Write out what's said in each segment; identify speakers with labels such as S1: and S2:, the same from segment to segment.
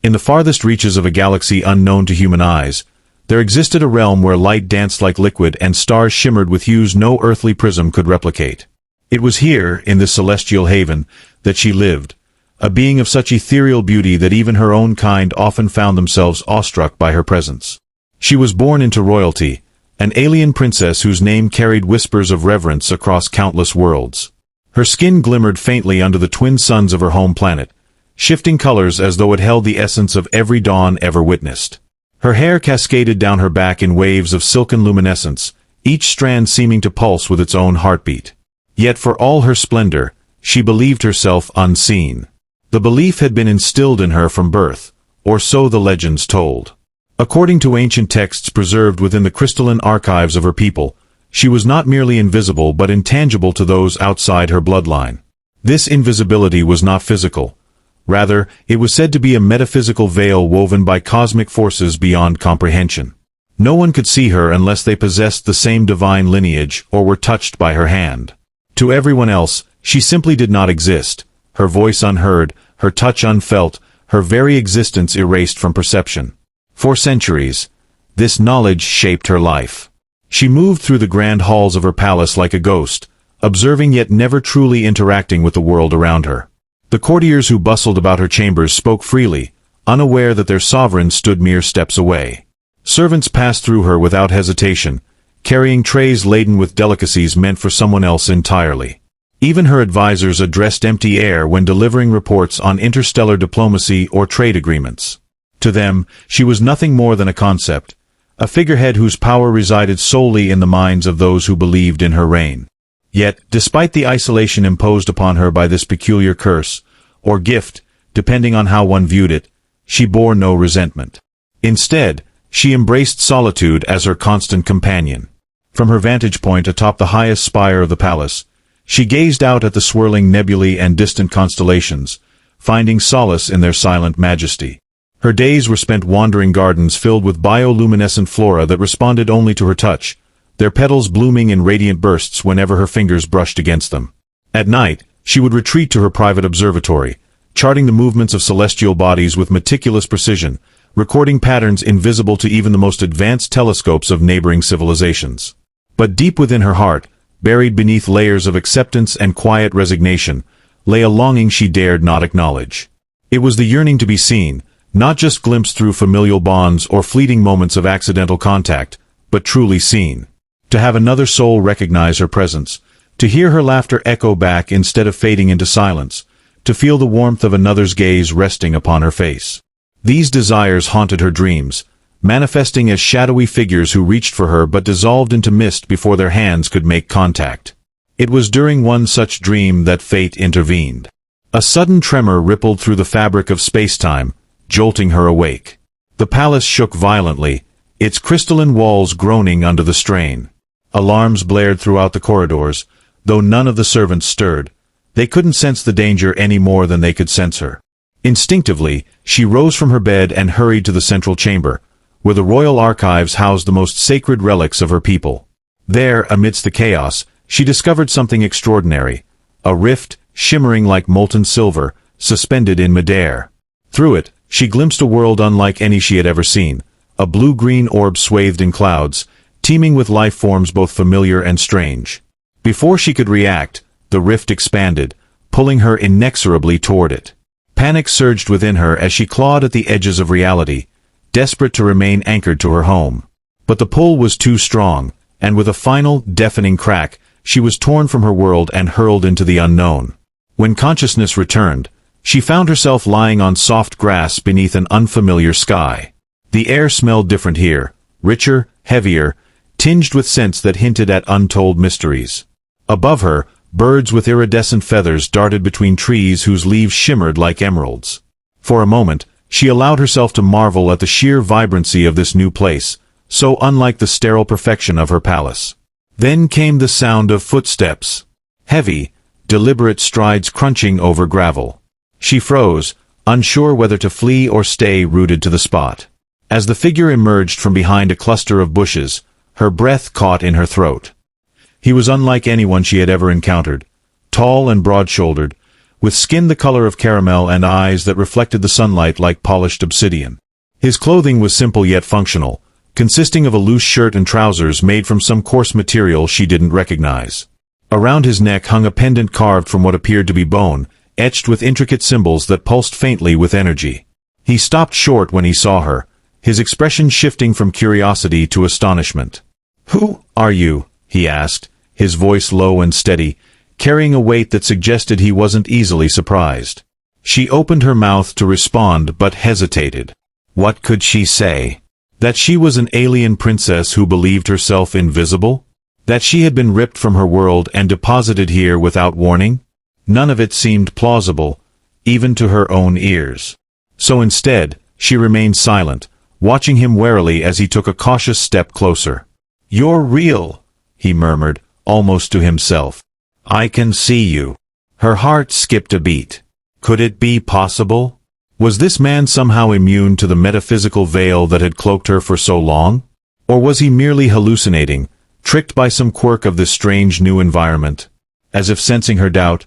S1: In the farthest reaches of a galaxy unknown to human eyes, there existed a realm where light danced like liquid and stars shimmered with hues no earthly prism could replicate. It was here, in this celestial haven, that she lived, a being of such ethereal beauty that even her own kind often found themselves awestruck by her presence. She was born into royalty, an alien princess whose name carried whispers of reverence across countless worlds. Her skin glimmered faintly under the twin suns of her home planet, shifting colors as though it held the essence of every dawn ever witnessed. Her hair cascaded down her back in waves of silken luminescence, each strand seeming to pulse with its own heartbeat. Yet for all her splendor, she believed herself unseen. The belief had been instilled in her from birth, or so the legends told. According to ancient texts preserved within the crystalline archives of her people, she was not merely invisible but intangible to those outside her bloodline. This invisibility was not physical. Rather, it was said to be a metaphysical veil woven by cosmic forces beyond comprehension. No one could see her unless they possessed the same divine lineage or were touched by her hand. To everyone else, she simply did not exist, her voice unheard, her touch unfelt, her very existence erased from perception. For centuries, this knowledge shaped her life. She moved through the grand halls of her palace like a ghost, observing yet never truly interacting with the world around her. The courtiers who bustled about her chambers spoke freely, unaware that their sovereign stood mere steps away. Servants passed through her without hesitation, carrying trays laden with delicacies meant for someone else entirely. Even her advisors addressed empty air when delivering reports on interstellar diplomacy or trade agreements. To them, she was nothing more than a concept, a figurehead whose power resided solely in the minds of those who believed in her reign. Yet, despite the isolation imposed upon her by this peculiar curse, or gift, depending on how one viewed it, she bore no resentment. Instead, she embraced solitude as her constant companion. From her vantage point atop the highest spire of the palace, she gazed out at the swirling nebulae and distant constellations, finding solace in their silent majesty. Her days were spent wandering gardens filled with bioluminescent flora that responded only to her touch, their petals blooming in radiant bursts whenever her fingers brushed against them. At night, she would retreat to her private observatory, charting the movements of celestial bodies with meticulous precision, recording patterns invisible to even the most advanced telescopes of neighboring civilizations. But deep within her heart, buried beneath layers of acceptance and quiet resignation, lay a longing she dared not acknowledge. It was the yearning to be seen, not just glimpsed through familial bonds or fleeting moments of accidental contact, but truly seen. To have another soul recognize her presence, to hear her laughter echo back instead of fading into silence, to feel the warmth of another's gaze resting upon her face. These desires haunted her dreams, manifesting as shadowy figures who reached for her but dissolved into mist before their hands could make contact. It was during one such dream that fate intervened. A sudden tremor rippled through the fabric of space-time, jolting her awake. The palace shook violently, its crystalline walls groaning under the strain. Alarms blared throughout the corridors, though none of the servants stirred. They couldn't sense the danger any more than they could sense her. Instinctively, she rose from her bed and hurried to the central chamber, where the royal archives housed the most sacred relics of her people. There, amidst the chaos, she discovered something extraordinary, a rift, shimmering like molten silver, suspended in midair. Through it, she glimpsed a world unlike any she had ever seen, a blue-green orb swathed in clouds, teeming with life forms both familiar and strange. Before she could react, the rift expanded, pulling her inexorably toward it. Panic surged within her as she clawed at the edges of reality, desperate to remain anchored to her home. But the pull was too strong, and with a final, deafening crack, she was torn from her world and hurled into the unknown. When consciousness returned, she found herself lying on soft grass beneath an unfamiliar sky. The air smelled different here, richer, heavier, tinged with scents that hinted at untold mysteries. Above her, birds with iridescent feathers darted between trees whose leaves shimmered like emeralds. For a moment, she allowed herself to marvel at the sheer vibrancy of this new place, so unlike the sterile perfection of her palace. Then came the sound of footsteps. Heavy, deliberate strides crunching over gravel. She froze, unsure whether to flee or stay rooted to the spot. As the figure emerged from behind a cluster of bushes, her breath caught in her throat. He was unlike anyone she had ever encountered, tall and broad-shouldered, with skin the color of caramel and eyes that reflected the sunlight like polished obsidian. His clothing was simple yet functional, consisting of a loose shirt and trousers made from some coarse material she didn't recognize. Around his neck hung a pendant carved from what appeared to be bone, etched with intricate symbols that pulsed faintly with energy. He stopped short when he saw her, his expression shifting from curiosity to astonishment. "Who are you?" he asked, his voice low and steady, carrying a weight that suggested he wasn't easily surprised. She opened her mouth to respond but hesitated. What could she say? That she was an alien princess who believed herself invisible? That she had been ripped from her world and deposited here without warning? None of it seemed plausible, even to her own ears. So instead, she remained silent, watching him warily as he took a cautious step closer. "You're real," he murmured, almost to himself. "I can see you." Her heart skipped a beat. Could it be possible? Was this man somehow immune to the metaphysical veil that had cloaked her for so long? Or was he merely hallucinating, tricked by some quirk of this strange new environment? As if sensing her doubt,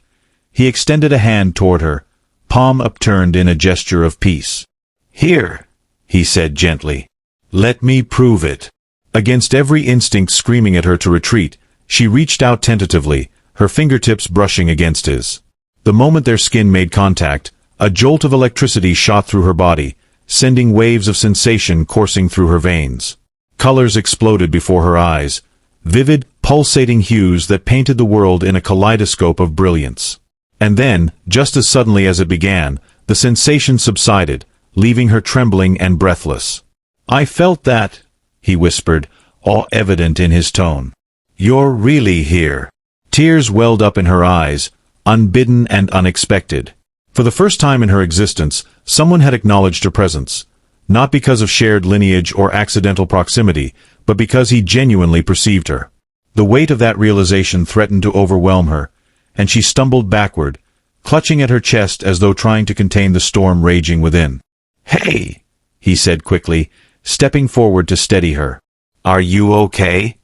S1: he extended a hand toward her, palm upturned in a gesture of peace. "Here," he said gently. "Let me prove it." Against every instinct screaming at her to retreat, she reached out tentatively, her fingertips brushing against his. The moment their skin made contact, a jolt of electricity shot through her body, sending waves of sensation coursing through her veins. Colors exploded before her eyes, vivid, pulsating hues that painted the world in a kaleidoscope of brilliance. And then, just as suddenly as it began, the sensation subsided, leaving her trembling and breathless. "I felt that," he whispered, awe evident in his tone. "You're really here." Tears welled up in her eyes, unbidden and unexpected. For the first time in her existence, someone had acknowledged her presence, not because of shared lineage or accidental proximity, but because he genuinely perceived her. The weight of that realization threatened to overwhelm her, and she stumbled backward, clutching at her chest as though trying to contain the storm raging within. "Hey," he said quickly, stepping forward to steady her. "Are you okay?"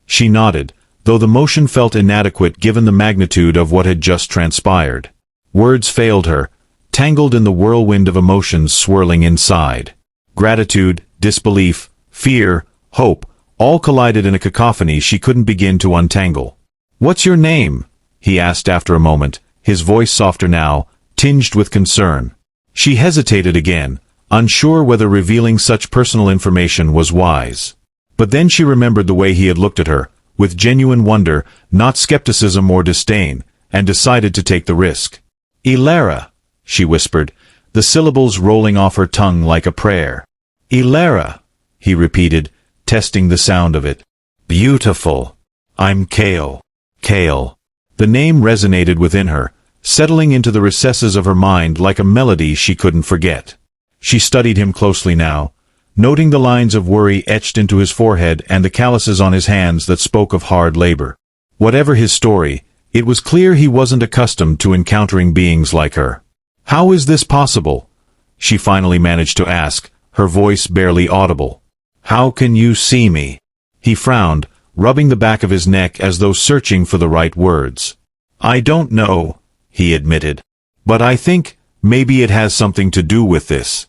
S1: She nodded, though the motion felt inadequate given the magnitude of what had just transpired. Words failed her, tangled in the whirlwind of emotions swirling inside. Gratitude, disbelief, fear, hope, all collided in a cacophony she couldn't begin to untangle. "What's your name?" he asked after a moment, his voice softer now, tinged with concern. She hesitated again, unsure whether revealing such personal information was wise. But then she remembered the way he had looked at her, with genuine wonder, not skepticism or disdain, and decided to take the risk. "Ilara," she whispered, the syllables rolling off her tongue like a prayer. "Ilara," he repeated, testing the sound of it. "Beautiful. I'm Kale." Kale. The name resonated within her, settling into the recesses of her mind like a melody she couldn't forget. She studied him closely now, noting the lines of worry etched into his forehead and the calluses on his hands that spoke of hard labor. Whatever his story, it was clear he wasn't accustomed to encountering beings like her. "How is this possible?" she finally managed to ask, her voice barely audible. "How can you see me?" He frowned, rubbing the back of his neck as though searching for the right words. "I don't know," he admitted. "But I think, maybe it has something to do with this."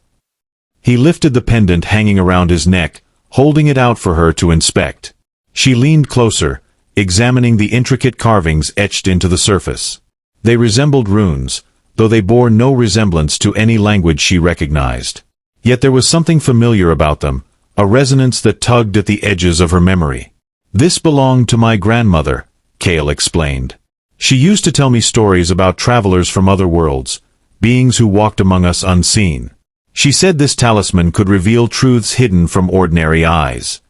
S1: He lifted the pendant hanging around his neck, holding it out for her to inspect. She leaned closer, examining the intricate carvings etched into the surface. They resembled runes, though they bore no resemblance to any language she recognized. Yet there was something familiar about them, a resonance that tugged at the edges of her memory. "This belonged to my grandmother," Kale explained. "She used to tell me stories about travelers from other worlds, beings who walked among us unseen. She said this talisman could reveal truths hidden from ordinary eyes."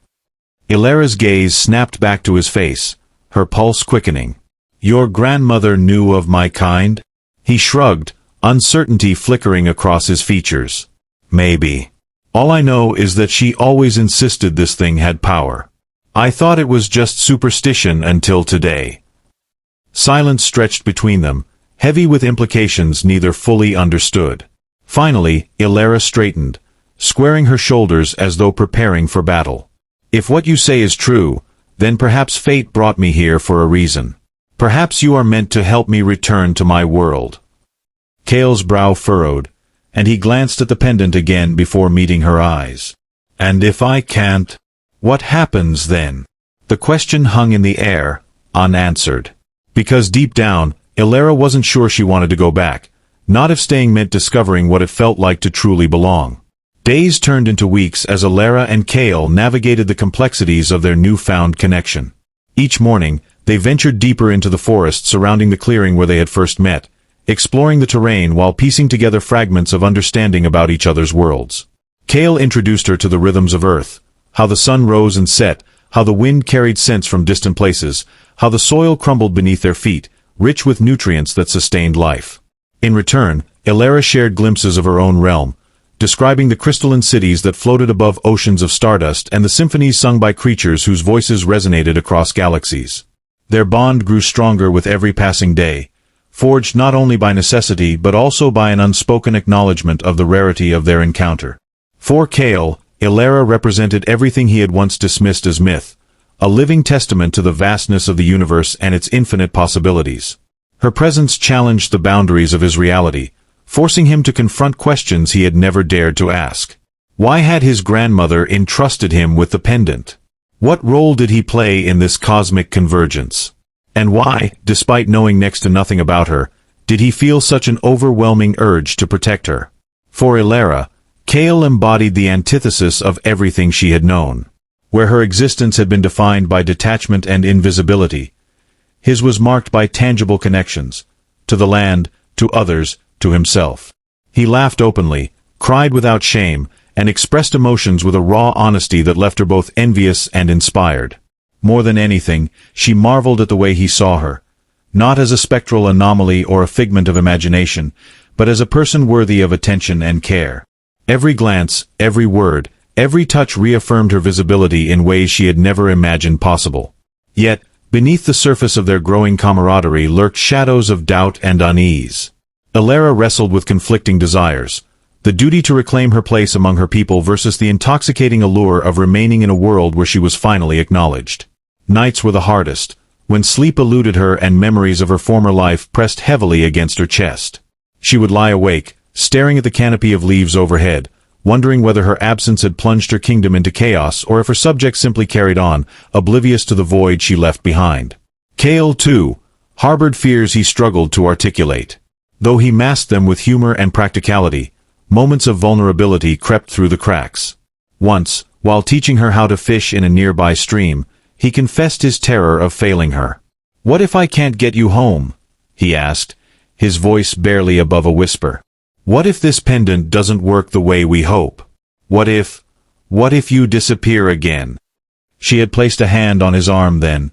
S1: Ilara's gaze snapped back to his face, her pulse quickening. "Your grandmother knew of my kind?" He shrugged, uncertainty flickering across his features. "Maybe. All I know is that she always insisted this thing had power. I thought it was just superstition until today." Silence stretched between them, heavy with implications neither fully understood. Finally, Ilara straightened, squaring her shoulders as though preparing for battle. "If what you say is true, then perhaps fate brought me here for a reason. Perhaps you are meant to help me return to my world. Kale's brow furrowed, and he glanced at the pendant again before meeting her eyes. And if I can't, what happens then? The question hung in the air, unanswered. Because deep down, Ilera wasn't sure she wanted to go back, not if staying meant discovering what it felt like to truly belong. Days turned into weeks as Ilera and Kale navigated the complexities of their newfound connection. Each morning, they ventured deeper into the forest surrounding the clearing where they had first met, exploring the terrain while piecing together fragments of understanding about each other's worlds. Kale introduced her to the rhythms of Earth, how the sun rose and set, how the wind carried scents from distant places, how the soil crumbled beneath their feet, rich with nutrients that sustained life. In return, Ilera shared glimpses of her own realm, describing the crystalline cities that floated above oceans of stardust and the symphonies sung by creatures whose voices resonated across galaxies. Their bond grew stronger with every passing day, forged not only by necessity but also by an unspoken acknowledgement of the rarity of their encounter. For Kale, Ilera represented everything he had once dismissed as myth, a living testament to the vastness of the universe and its infinite possibilities. Her presence challenged the boundaries of his reality, forcing him to confront questions he had never dared to ask. Why had his grandmother entrusted him with the pendant? What role did he play in this cosmic convergence? And why, despite knowing next to nothing about her, did he feel such an overwhelming urge to protect her? For Ilera, Kale embodied the antithesis of everything she had known. Where her existence had been defined by detachment and invisibility, his was marked by tangible connections, to the land, to others, to himself. He laughed openly, cried without shame, and expressed emotions with a raw honesty that left her both envious and inspired. More than anything, she marveled at the way he saw her, not as a spectral anomaly or a figment of imagination, but as a person worthy of attention and care. Every glance, every word, every touch reaffirmed her visibility in ways she had never imagined possible. Yet, beneath the surface of their growing camaraderie lurked shadows of doubt and unease. Ilera wrestled with conflicting desires, the duty to reclaim her place among her people versus the intoxicating allure of remaining in a world where she was finally acknowledged. Nights were the hardest, when sleep eluded her and memories of her former life pressed heavily against her chest. She would lie awake, staring at the canopy of leaves overhead, wondering whether her absence had plunged her kingdom into chaos or if her subjects simply carried on, oblivious to the void she left behind. Kale, too, harbored fears he struggled to articulate. Though he masked them with humor and practicality, moments of vulnerability crept through the cracks. Once, while teaching her how to fish in a nearby stream, he confessed his terror of failing her. "What if I can't get you home?" he asked, his voice barely above a whisper. "What if this pendant doesn't work the way we hope? What if you disappear again?" She had placed a hand on his arm then,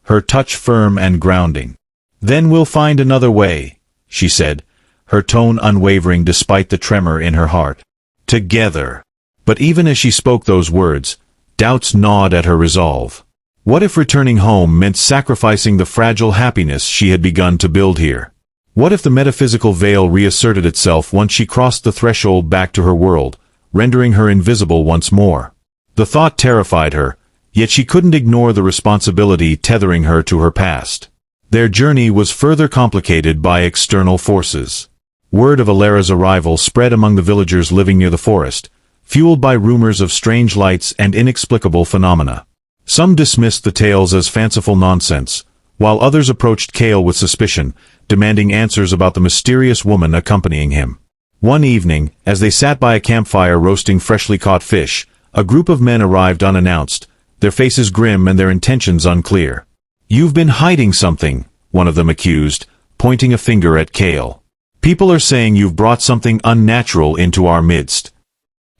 S1: her touch firm and grounding. "Then we'll find another way," she said, her tone unwavering despite the tremor in her heart. "Together." But even as she spoke those words, doubts gnawed at her resolve. What if returning home meant sacrificing the fragile happiness she had begun to build here? What if the metaphysical veil reasserted itself once she crossed the threshold back to her world, rendering her invisible once more? The thought terrified her, yet she couldn't ignore the responsibility tethering her to her past. Their journey was further complicated by external forces. Word of Ilera's arrival spread among the villagers living near the forest, fueled by rumors of strange lights and inexplicable phenomena. Some dismissed the tales as fanciful nonsense, while others approached Kale with suspicion, demanding answers about the mysterious woman accompanying him. One evening, as they sat by a campfire roasting freshly caught fish, a group of men arrived unannounced, their faces grim and their intentions unclear. "You've been hiding something," one of them accused, pointing a finger at Kale. "People are saying you've brought something unnatural into our midst."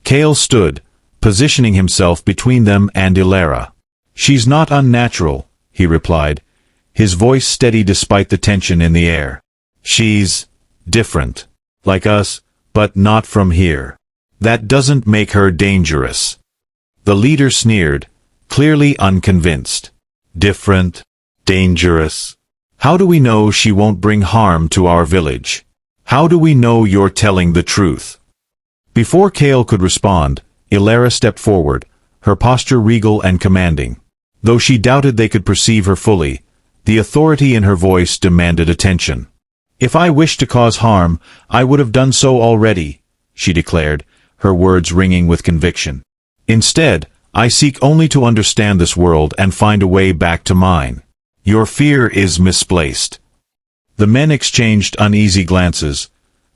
S1: Kale stood, positioning himself between them and Ilera. "She's not unnatural," he replied, his voice steady despite the tension in the air. "She's different. Like us, but not from here. That doesn't make her dangerous." The leader sneered, clearly unconvinced. "Different? Dangerous? How do we know she won't bring harm to our village? How do we know you're telling the truth?" Before Kale could respond, Ilera stepped forward, her posture regal and commanding. Though she doubted they could perceive her fully, The authority in her voice demanded attention. "If I wished to cause harm, I would have done so already," she declared, her words ringing with conviction. "Instead, I seek only to understand this world and find a way back to mine. Your fear is misplaced." The men exchanged uneasy glances,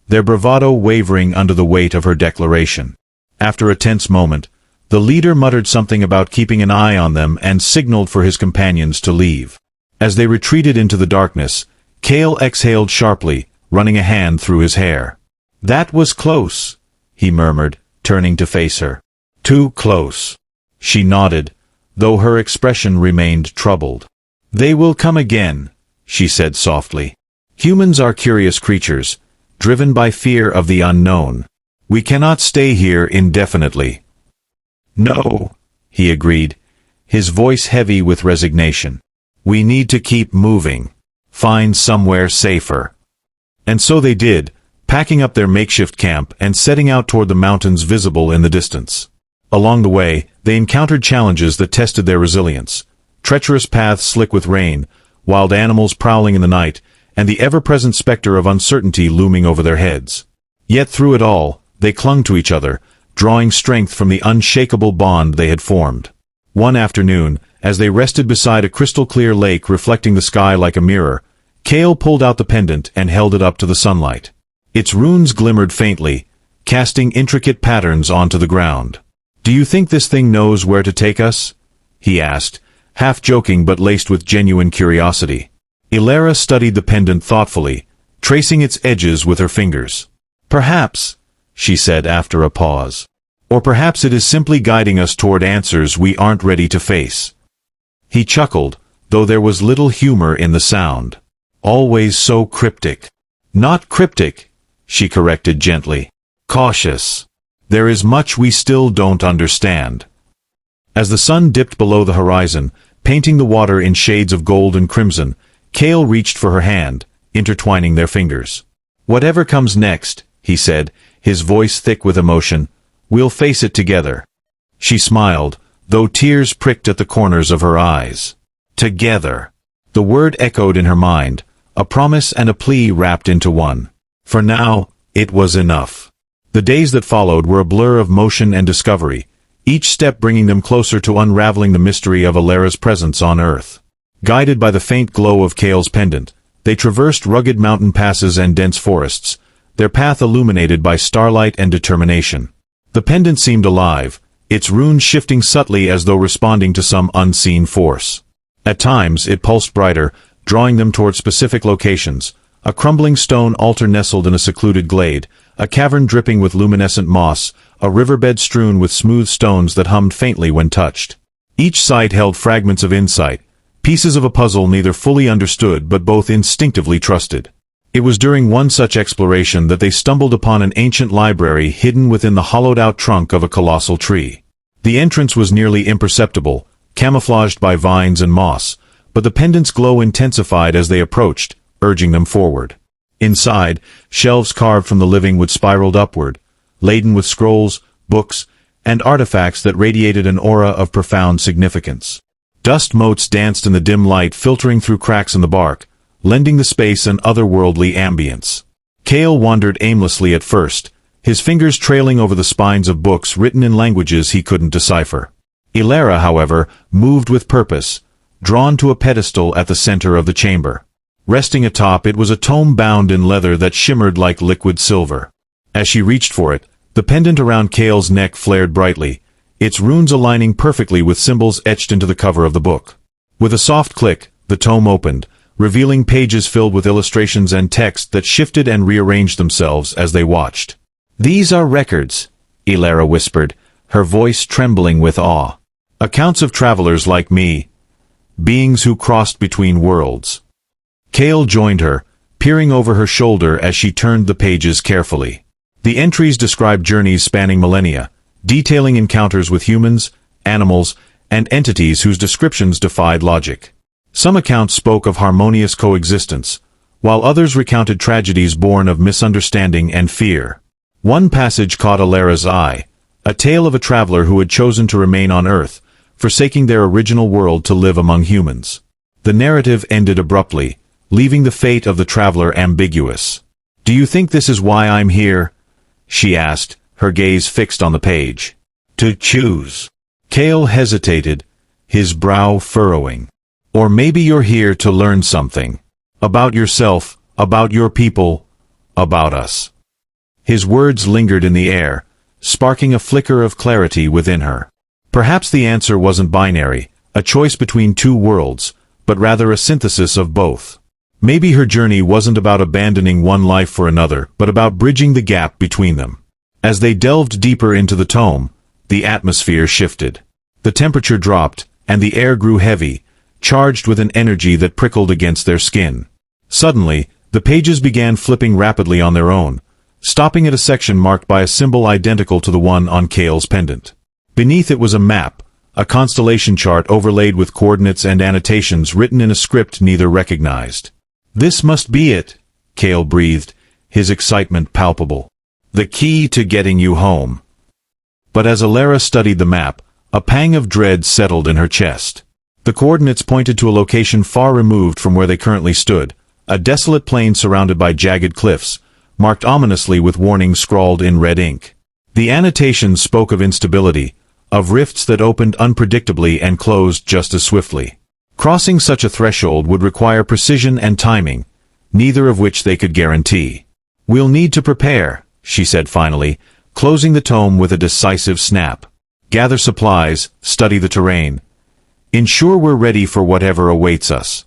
S1: their bravado wavering under the weight of her declaration. After a tense moment, the leader muttered something about keeping an eye on them and signaled for his companions to leave. As they retreated into the darkness, Cale exhaled sharply, running a hand through his hair. "That was close," he murmured, turning to face her. "Too close." She nodded, though her expression remained troubled. "They will come again," she said softly. "Humans are curious creatures, driven by fear of the unknown. We cannot stay here indefinitely." "No," he agreed, his voice heavy with resignation. "We need to keep moving. Find somewhere safer." And so they did, packing up their makeshift camp and setting out toward the mountains visible in the distance. Along the way, they encountered challenges that tested their resilience. Treacherous paths slick with rain, wild animals prowling in the night, and the ever-present specter of uncertainty looming over their heads. Yet through it all, they clung to each other, drawing strength from the unshakable bond they had formed. One afternoon, as they rested beside a crystal-clear lake reflecting the sky like a mirror, Cale pulled out the pendant and held it up to the sunlight. Its runes glimmered faintly, casting intricate patterns onto the ground. "Do you think this thing knows where to take us?" he asked, half joking but laced with genuine curiosity. Ilara studied the pendant thoughtfully, tracing its edges with her fingers. "Perhaps," she said after a pause. "Or perhaps it is simply guiding us toward answers we aren't ready to face." He chuckled, though there was little humor in the sound. "Always so cryptic." "Not cryptic," she corrected gently. "Cautious. There is much we still don't understand." As the sun dipped below the horizon, painting the water in shades of gold and crimson, Cale reached for her hand, intertwining their fingers. "Whatever comes next," he said, his voice thick with emotion, "we'll face it together." She smiled, though tears pricked at the corners of her eyes. Together. The word echoed in her mind, a promise and a plea wrapped into one. For now, it was enough. The days that followed were a blur of motion and discovery, each step bringing them closer to unraveling the mystery of Ilara's presence on Earth. Guided by the faint glow of Cale's pendant, they traversed rugged mountain passes and dense forests, their path illuminated by starlight and determination. The pendant seemed alive, its runes shifting subtly as though responding to some unseen force. At times, it pulsed brighter, drawing them toward specific locations, a crumbling stone altar nestled in a secluded glade, a cavern dripping with luminescent moss, a riverbed strewn with smooth stones that hummed faintly when touched. Each site held fragments of insight, pieces of a puzzle neither fully understood but both instinctively trusted. It was during one such exploration that they stumbled upon an ancient library hidden within the hollowed-out trunk of a colossal tree. The entrance was nearly imperceptible, camouflaged by vines and moss, but the pendant's glow intensified as they approached, urging them forward. Inside, shelves carved from the living wood spiraled upward, laden with scrolls, books, and artifacts that radiated an aura of profound significance. Dust motes danced in the dim light filtering through cracks in the bark, lending the space an otherworldly ambience. Cale wandered aimlessly at first, his fingers trailing over the spines of books written in languages he couldn't decipher. Ilara, however, moved with purpose, drawn to a pedestal at the center of the chamber. Resting atop it was a tome bound in leather that shimmered like liquid silver. As she reached for it, the pendant around Cale's neck flared brightly, its runes aligning perfectly with symbols etched into the cover of the book. With a soft click, the tome opened, revealing pages filled with illustrations and text that shifted and rearranged themselves as they watched. "These are records," Ilara whispered, her voice trembling with awe. "Accounts of travelers like me, beings who crossed between worlds." Cale joined her, peering over her shoulder as she turned the pages carefully. The entries described journeys spanning millennia, detailing encounters with humans, animals, and entities whose descriptions defied logic. Some accounts spoke of harmonious coexistence, while others recounted tragedies born of misunderstanding and fear. One passage caught Ilara's eye, a tale of a traveler who had chosen to remain on Earth, forsaking their original world to live among humans. The narrative ended abruptly, leaving the fate of the traveler ambiguous. "Do you think this is why I'm here?" she asked, her gaze fixed on the page. "To choose." Cale hesitated, his brow furrowing. "Or maybe you're here to learn something. About yourself, about your people, about us." His words lingered in the air, sparking a flicker of clarity within her. Perhaps the answer wasn't binary, a choice between two worlds, but rather a synthesis of both. Maybe her journey wasn't about abandoning one life for another, but about bridging the gap between them. As they delved deeper into the tome, the atmosphere shifted. The temperature dropped, and the air grew heavy, charged with an energy that prickled against their skin. Suddenly, the pages began flipping rapidly on their own, stopping at a section marked by a symbol identical to the one on Cale's pendant. Beneath it was a map, a constellation chart overlaid with coordinates and annotations written in a script neither recognized. "This must be it," Cale breathed, his excitement palpable. "The key to getting you home." But as Alara studied the map, a pang of dread settled in her chest. The coordinates pointed to a location far removed from where they currently stood, a desolate plain surrounded by jagged cliffs, marked ominously with warnings scrawled in red ink. The annotations spoke of instability, of rifts that opened unpredictably and closed just as swiftly. Crossing such a threshold would require precision and timing, neither of which they could guarantee. "We'll need to prepare," she said finally, closing the tome with a decisive snap. "Gather supplies, study the terrain. Ensure we're ready for whatever awaits us."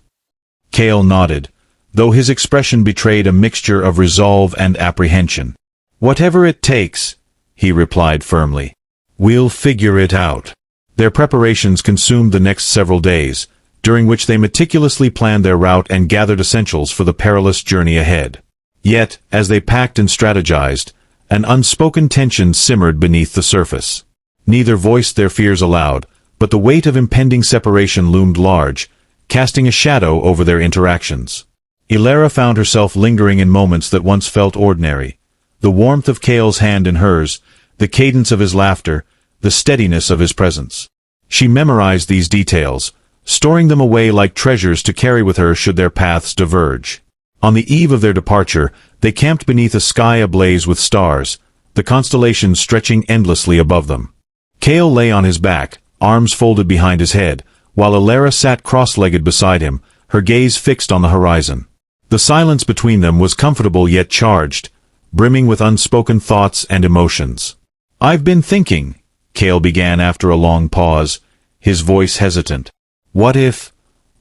S1: Cale nodded, though his expression betrayed a mixture of resolve and apprehension. "Whatever it takes," he replied firmly. "We'll figure it out." Their preparations consumed the next several days, during which they meticulously planned their route and gathered essentials for the perilous journey ahead. Yet, as they packed and strategized, an unspoken tension simmered beneath the surface. Neither voiced their fears aloud, but the weight of impending separation loomed large, casting a shadow over their interactions. Alara found herself lingering in moments that once felt ordinary. The warmth of Cale's hand in hers, the cadence of his laughter, the steadiness of his presence. She memorized these details, storing them away like treasures to carry with her should their paths diverge. On the eve of their departure, they camped beneath a sky ablaze with stars, the constellations stretching endlessly above them. Cale lay on his back, arms folded behind his head, while Alara sat cross-legged beside him, her gaze fixed on the horizon. The silence between them was comfortable yet charged, brimming with unspoken thoughts and emotions. "I've been thinking," Cale began after a long pause, his voice hesitant. What if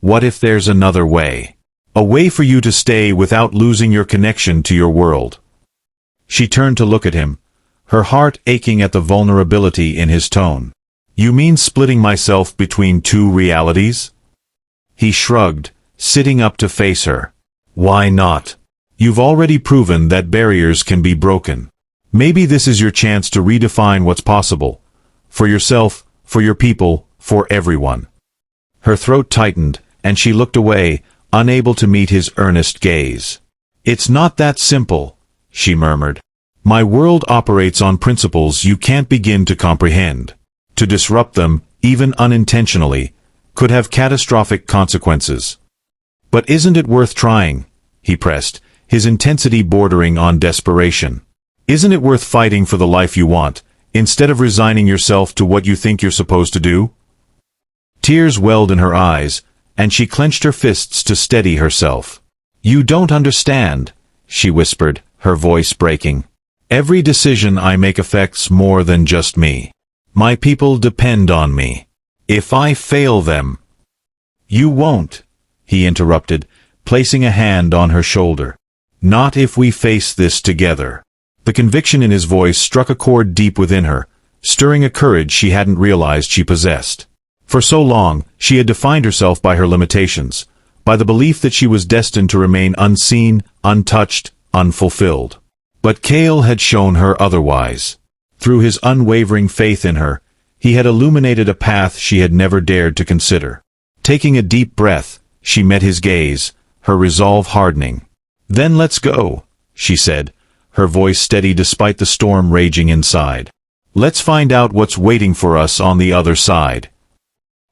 S1: there's another way? A way for you to stay without losing your connection to your world?" She turned to look at him, her heart aching at the vulnerability in his tone. "You mean splitting myself between two realities?" He shrugged, sitting up to face her. "Why not? You've already proven that barriers can be broken. Maybe this is your chance to redefine what's possible. For yourself, for your people, for everyone." Her throat tightened, and she looked away, unable to meet his earnest gaze. "It's not that simple," she murmured. "My world operates on principles you can't begin to comprehend. To disrupt them, even unintentionally, could have catastrophic consequences." "But isn't it worth trying?" he pressed, his intensity bordering on desperation. "Isn't it worth fighting for the life you want, instead of resigning yourself to what you think you're supposed to do?" Tears welled in her eyes, and she clenched her fists to steady herself. "You don't understand," she whispered, her voice breaking. "Every decision I make affects more than just me. My people depend on me. If I fail them—" "You won't," he interrupted, placing a hand on her shoulder. "Not if we face this together." The conviction in his voice struck a chord deep within her, stirring a courage she hadn't realized she possessed. For so long, she had defined herself by her limitations, by the belief that she was destined to remain unseen, untouched, unfulfilled. But Cale had shown her otherwise. Through his unwavering faith in her, he had illuminated a path she had never dared to consider. Taking a deep breath, she met his gaze, her resolve hardening. "Then let's go," she said, her voice steady despite the storm raging inside. "Let's find out what's waiting for us on the other side."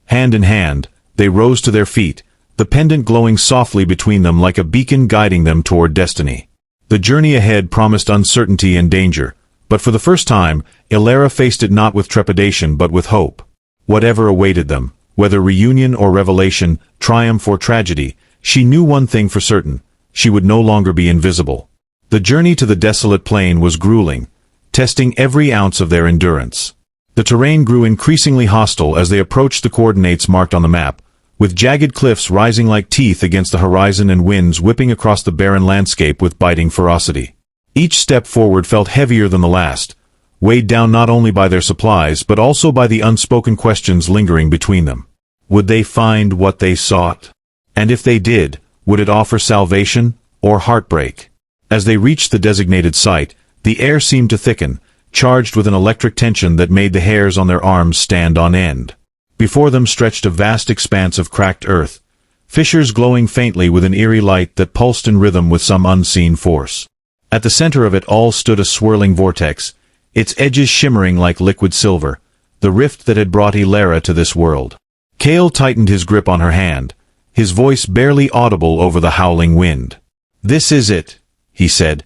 S1: Hand in hand, they rose to their feet, the pendant glowing softly between them like a beacon guiding them toward destiny. The journey ahead promised uncertainty and danger, but for the first time, Ilara faced it not with trepidation but with hope. Whatever awaited them, whether reunion or revelation, triumph or tragedy, she knew one thing for certain: she would no longer be invisible. The journey to the desolate plain was grueling, testing every ounce of their endurance. The terrain grew increasingly hostile as they approached the coordinates marked on the map, with jagged cliffs rising like teeth against the horizon and winds whipping across the barren landscape with biting ferocity. Each step forward felt heavier than the last, weighed down not only by their supplies but also by the unspoken questions lingering between them. Would they find what they sought? And if they did, would it offer salvation or heartbreak? As they reached the designated site, the air seemed to thicken, charged with an electric tension that made the hairs on their arms stand on end. Before them stretched a vast expanse of cracked earth, fissures glowing faintly with an eerie light that pulsed in rhythm with some unseen force. At the center of it all stood a swirling vortex, its edges shimmering like liquid silver, the rift that had brought Ilara to this world. Kale tightened his grip on her hand, his voice barely audible over the howling wind. "This is it," he said,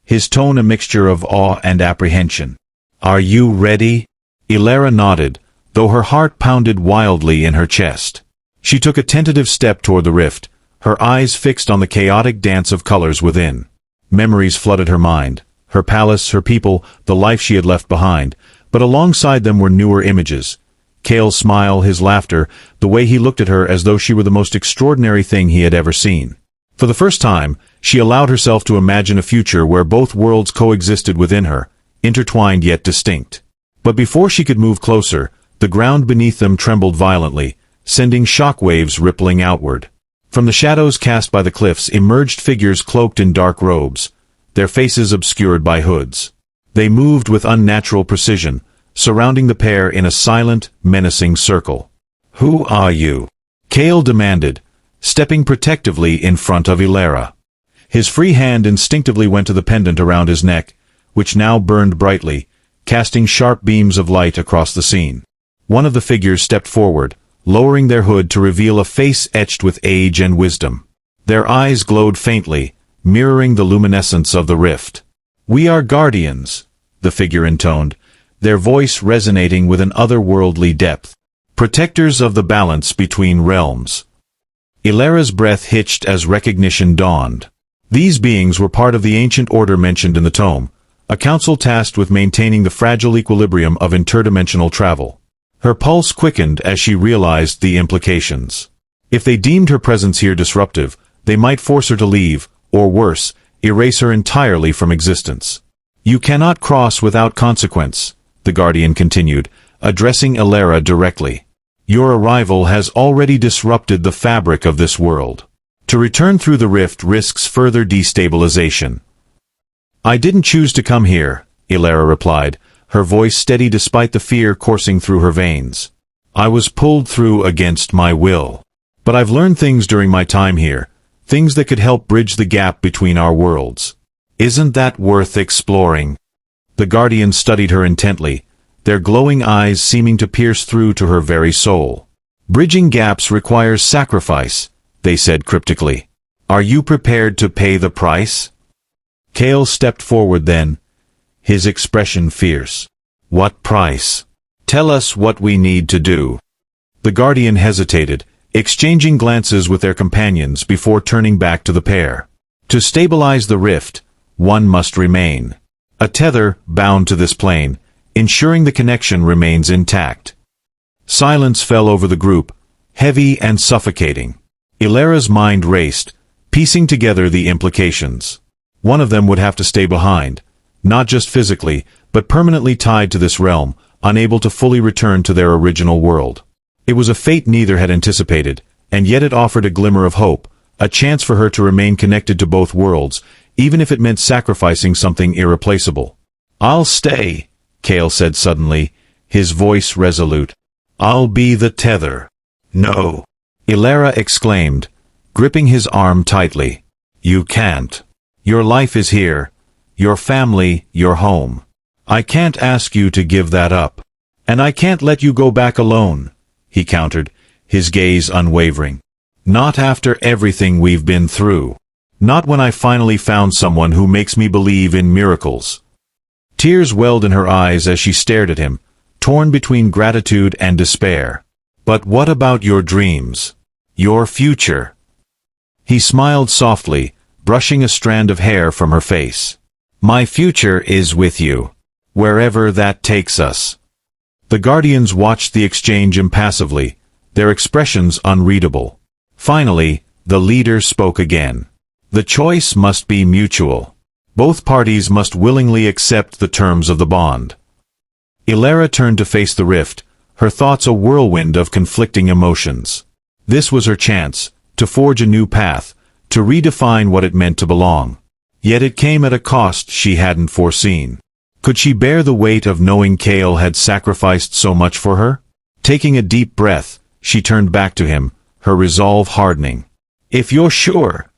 S1: his tone a mixture of awe and apprehension. "Are you ready?" Ilara nodded, though her heart pounded wildly in her chest. She took a tentative step toward the rift, her eyes fixed on the chaotic dance of colors within. Memories flooded her mind, her palace, her people, the life she had left behind, but alongside them were newer images. Kale's smile, his laughter, the way he looked at her as though she were the most extraordinary thing he had ever seen. For the first time, she allowed herself to imagine a future where both worlds coexisted within her, intertwined yet distinct. But before she could move closer, the ground beneath them trembled violently, sending shock waves rippling outward. From the shadows cast by the cliffs emerged figures cloaked in dark robes, their faces obscured by hoods. They moved with unnatural precision, surrounding the pair in a silent, menacing circle. "Who are you?" Kale demanded, stepping protectively in front of Ilara. His free hand instinctively went to the pendant around his neck, which now burned brightly, casting sharp beams of light across the scene. One of the figures stepped forward, lowering their hood to reveal a face etched with age and wisdom. Their eyes glowed faintly, mirroring the luminescence of the rift. "We are guardians," the figure intoned, their voice resonating with an otherworldly depth. "Protectors of the balance between realms." Ilara's breath hitched as recognition dawned. These beings were part of the ancient order mentioned in the tome, a council tasked with maintaining the fragile equilibrium of interdimensional travel. Her pulse quickened as she realized the implications. If they deemed her presence here disruptive, they might force her to leave, or worse, erase her entirely from existence. "You cannot cross without consequence," the Guardian continued, addressing Ilara directly. "Your arrival has already disrupted the fabric of this world. To return through the rift risks further destabilization." "I didn't choose to come here," Ilara replied, her voice steady despite the fear coursing through her veins. "I was pulled through against my will. But I've learned things during my time here, things that could help bridge the gap between our worlds. Isn't that worth exploring?" The Guardians studied her intently, their glowing eyes seeming to pierce through to her very soul. "Bridging gaps requires sacrifice," they said cryptically. "Are you prepared to pay the price?" Kale stepped forward then, his expression fierce. "What price? Tell us what we need to do." The Guardian hesitated, exchanging glances with their companions before turning back to the pair. "To stabilize the rift, one must remain. A tether bound to this plane, ensuring the connection remains intact." Silence fell over the group, heavy and suffocating. Ilara's mind raced, piecing together the implications. One of them would have to stay behind, not just physically, but permanently tied to this realm, unable to fully return to their original world. It was a fate neither had anticipated, and yet it offered a glimmer of hope, a chance for her to remain connected to both worlds, even if it meant sacrificing something irreplaceable. "I'll stay," Kale said suddenly, his voice resolute. "I'll be the tether." "No," Ilara exclaimed, gripping his arm tightly. "You can't. Your life is here, your family, your home. I can't ask you to give that up. And I can't let you go back alone," he countered, his gaze unwavering. Not after everything we've been through. Not when I finally found someone who makes me believe in miracles." Tears welled in her eyes as she stared at him, torn between gratitude and despair. "But what about your dreams? Your future?" He smiled softly, brushing a strand of hair from her face. "My future is with you, wherever that takes us." The Guardians watched the exchange impassively, their expressions unreadable. Finally, the leader spoke again. "The choice must be mutual. Both parties must willingly accept the terms of the bond." Ilera turned to face the rift, her thoughts a whirlwind of conflicting emotions. This was her chance, to forge a new path, to redefine what it meant to belong. Yet it came at a cost she hadn't foreseen. Could she bear the weight of knowing Kale had sacrificed so much for her? Taking a deep breath, she turned back to him, her resolve hardening. "If you're sure,"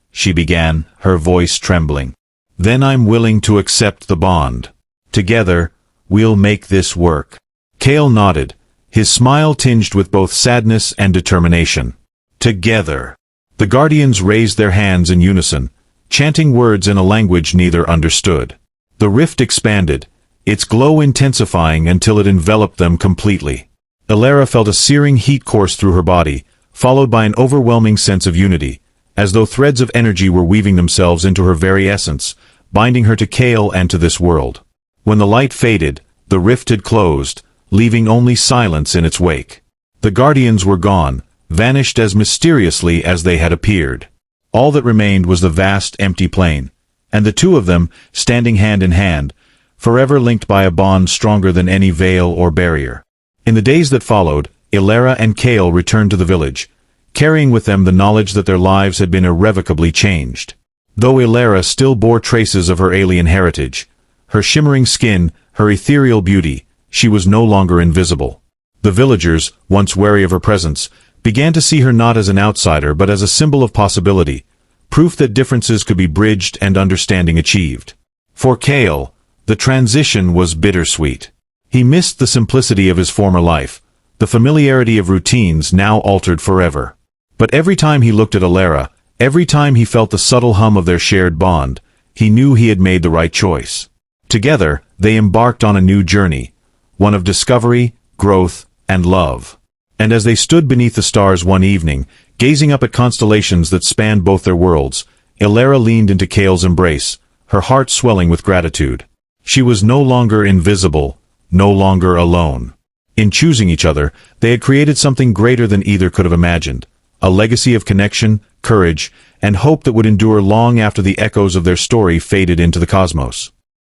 S1: she began, her voice trembling, "then I'm willing to accept the bond. Together, we'll make this work." Kale nodded, his smile tinged with both sadness and determination. "Together." The Guardians raised their hands in unison, chanting words in a language neither understood. The rift expanded, its glow intensifying until it enveloped them completely. Ilera felt a searing heat course through her body, followed by an overwhelming sense of unity, as though threads of energy were weaving themselves into her very essence, binding her to Kale and to this world. When the light faded, the rift had closed, leaving only silence in its wake. The Guardians were gone, vanished as mysteriously as they had appeared. All that remained was the vast, empty plain, and the two of them, standing hand in hand, forever linked by a bond stronger than any veil or barrier. In the days that followed, Ilera and Kale returned to the village, carrying with them the knowledge that their lives had been irrevocably changed. Though Ilera still bore traces of her alien heritage, her shimmering skin, her ethereal beauty, she was no longer invisible. The villagers, once wary of her presence, began to see her not as an outsider but as a symbol of possibility, proof that differences could be bridged and understanding achieved. For Kale, the transition was bittersweet. He missed the simplicity of his former life, the familiarity of routines now altered forever. But every time he looked at Ilera, every time he felt the subtle hum of their shared bond, he knew he had made the right choice. Together, they embarked on a new journey, one of discovery, growth, and love. And as they stood beneath the stars one evening, gazing up at constellations that spanned both their worlds, Ilera leaned into Kale's embrace, her heart swelling with gratitude. She was no longer invisible, no longer alone. In choosing each other, they had created something greater than either could have imagined, a legacy of connection, courage, and hope that would endure long after the echoes of their story faded into the cosmos.